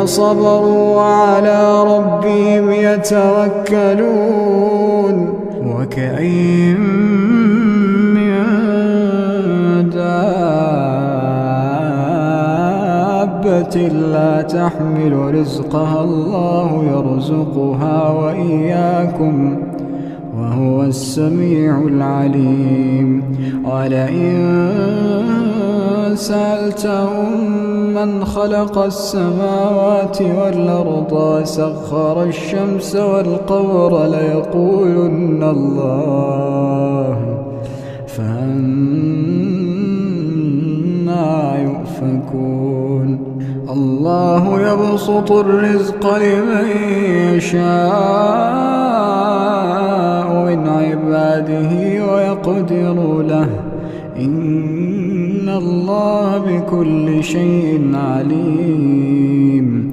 صبروا وعلى ربهم يتوكلون وكأين من دابة لا تحمل رزقها الله يرزقها وإياكم وهو السميع العليم ولئن سألتهم من خلق السماوات والأرض وسخر الشمس والقمر ليقولن الله فأنى يؤفكون الله يبسط الرزق لمن يشاء من عباده ويقدر له إن الله بكل شيء عليم